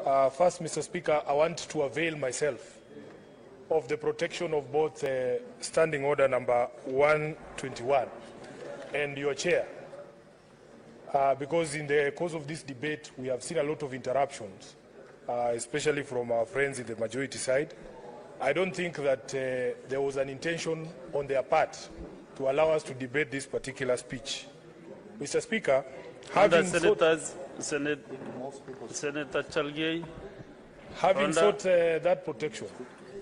First, Mr. Speaker, I want to avail myself of the protection of both Standing Order number 121 and your chair, because in the course of this debate, we have seen a lot of interruptions, especially from our friends in the majority side. I don't think that there was an intention on their part to allow us to debate this particular speech. Mr. Speaker, having Senator Cherargei, sought that protection.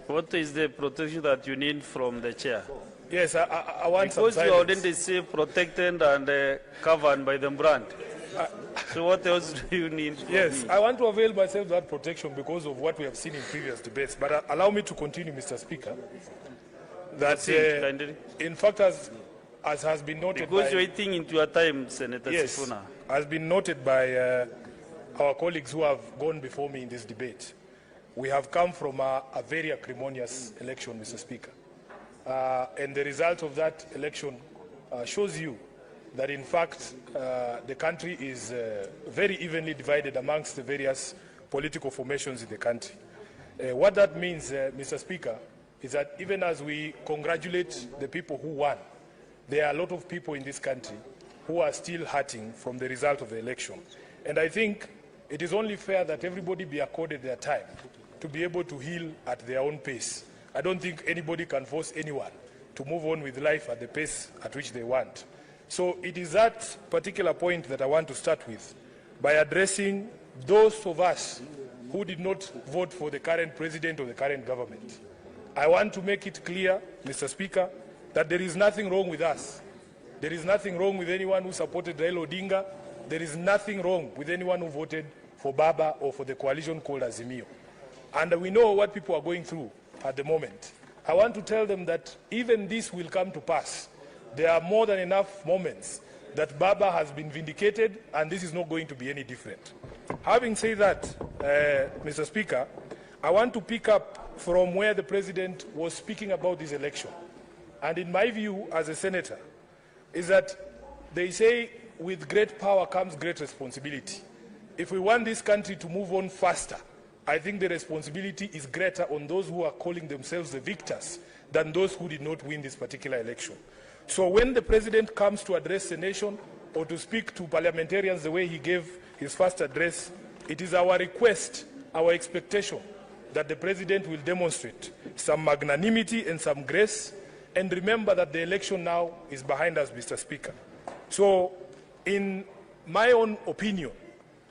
What is the protection that you need from the chair? Yes, I want because some you silence. already say protected and covered by the brand. So what else do you need from Yes, me? I want to avail myself of that protection because of what we have seen in previous debates. But allow me to continue, Mr. Speaker. That in fact, as has been noted because you're eating into your time, Senator Sifuna. Has been noted by our colleagues who have gone before me in this debate. We have come from a very acrimonious election, Mr. Speaker. And the result of that election shows you that, in fact, the country is very evenly divided amongst the various political formations in the country. What that means, Mr. Speaker, is that even as we congratulate the people who won, there are a lot of people in this country who are still hurting from the result of the election. And I think it is only fair that everybody be accorded their time to be able to heal at their own pace. I don't think anybody can force anyone to move on with life at the pace at which they want. So it is that particular point that I want to start with by addressing those of us who did not vote for the current president or the current government. I want to make it clear, Mr. Speaker, that there is nothing wrong with us. There is nothing wrong with anyone who supported Raila Odinga. There is nothing wrong with anyone who voted for Baba or for the coalition called Azimio. And we know what people are going through at the moment. I want to tell them that even this will come to pass. There are more than enough moments that Baba has been vindicated, and this is not going to be any different. Having said that, Mr. Speaker, I want to pick up from where the President was speaking about this election. And in my view, as a senator, is that they say with great power comes great responsibility. If we want this country to move on faster, I think the responsibility is greater on those who are calling themselves the victors than those who did not win this particular election. So when the President comes to address the nation or to speak to parliamentarians the way he gave his first address, it is our request, our expectation, that the President will demonstrate some magnanimity and some grace, and remember that the election now is behind us, Mr. Speaker. So in my own opinion,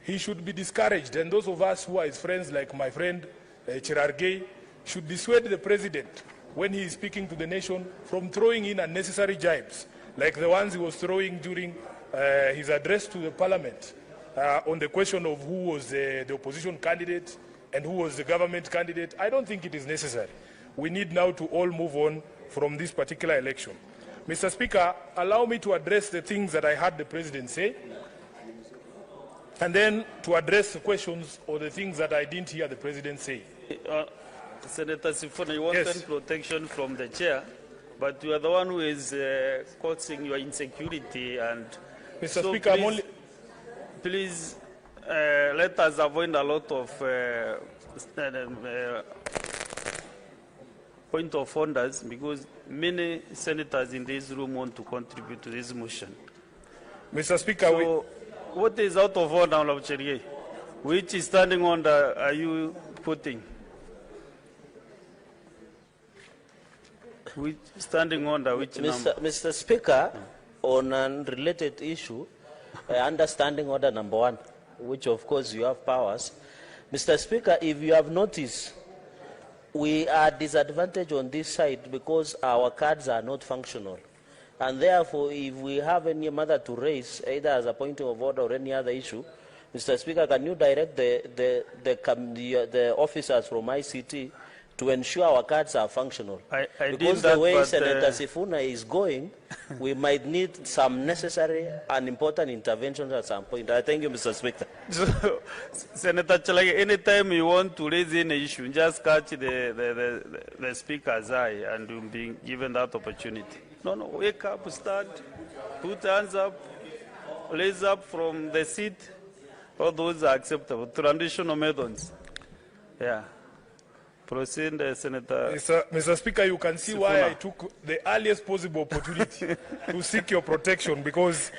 he should be discouraged, and those of us who are his friends, like my friend Cherargei, should dissuade the President when he is speaking to the nation from throwing in unnecessary jibes, like the ones he was throwing during his address to the Parliament on the question of who was the opposition candidate and who was the government candidate. I don't think it is necessary. We need now to all move on from this particular election. Mr. Speaker, allow me to address the things that I heard the President say, and then to address the questions or the things that I didn't hear the President say. Senator Sifuna, you wanted protection from the chair, but you are the one who is causing your insecurity. And Mr. Speaker, please let us avoid a lot of point of orders, because many senators in this room want to contribute to this motion. Mr. Speaker, so what is out of order, Honorable Cherargei? Which standing order are you putting? Which standing order, which number? Mr. Speaker, on a related issue, understanding order number 1, which of course you have powers. Mr. Speaker, if you have noticed, we are disadvantaged on this side because our cards are not functional. And therefore, if we have any matter to raise, either as a point of order or any other issue, Mr. Speaker, can you direct the officers from ICT to ensure our cards are functional? Because the way Senator Sifuna is going, we might need some necessary and important interventions at some point. I thank you, Mr. Speaker. So, Senator Cherargei, anytime you want to raise any issue, just catch the Speaker's eye and you'll be given that opportunity. No, wake up, stand, put hands up, raise up from the seat, All those are acceptable. Traditional methods. Yeah. Proceed, Senator. Mr. Speaker, you can see Sifuna. why I took the earliest possible opportunity to seek your protection, because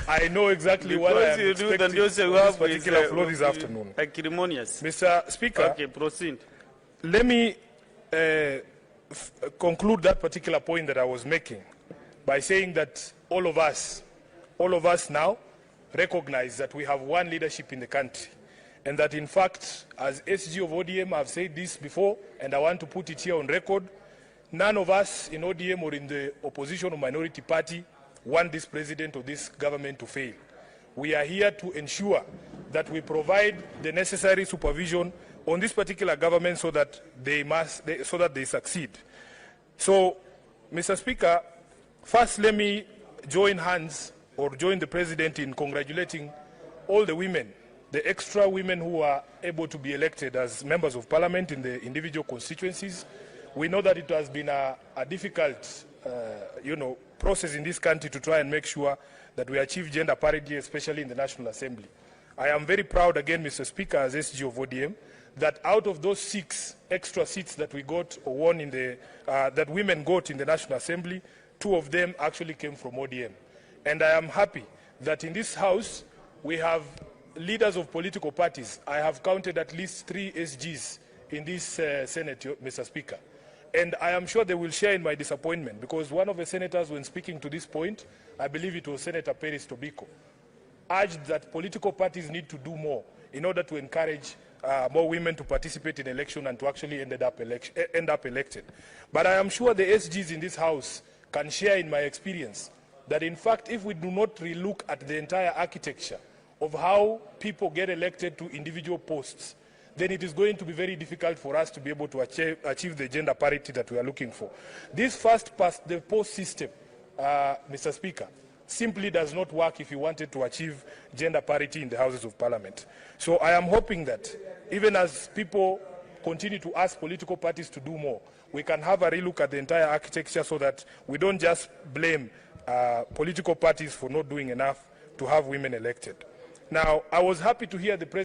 I know exactly what I am Because you do the expecting news you on this have particular is, floor this afternoon. acrimonious. Mr. Speaker, Okay, proceed. let me conclude that particular point that I was making by saying that all of us now recognize that we have one leadership in the country, and that in fact, as SG of ODM, I've said this before, and I want to put it here on record, none of us in ODM or in the opposition or minority party want this president or this government to fail. We are here to ensure that we provide the necessary supervision on this particular government so that they succeed. So, Mr. Speaker, first let me join hands or join the president in congratulating all the women, the extra women who are able to be elected as members of parliament in the individual constituencies. We know that it has been a difficult, process in this country to try and make sure that we achieve gender parity, especially in the National Assembly. I am very proud again, Mr. Speaker, as SG of ODM, that out of those 6 extra seats that we got or won in the, that women got in the National Assembly, 2 of them actually came from ODM. And I am happy that in this House we have leaders of political parties. I have counted at least 3 SGs in this Senate, Mr. Speaker. And I am sure they will share in my disappointment, because one of the senators, when speaking to this point, I believe it was Senator Peris Tobiko, urged that political parties need to do more in order to encourage more women to participate in election and to actually end up elected. But I am sure the SGs in this House can share in my experience that in fact, if we do not relook at the entire architecture of how people get elected to individual posts, then it is going to be very difficult for us to be able to achieve the gender parity that we are looking for. This first past the post system, Mr. Speaker, simply does not work if you wanted to achieve gender parity in the Houses of Parliament. So I am hoping that even as people continue to ask political parties to do more, we can have a relook at the entire architecture so that we don't just blame political parties for not doing enough to have women elected. Now, I was happy to hear the President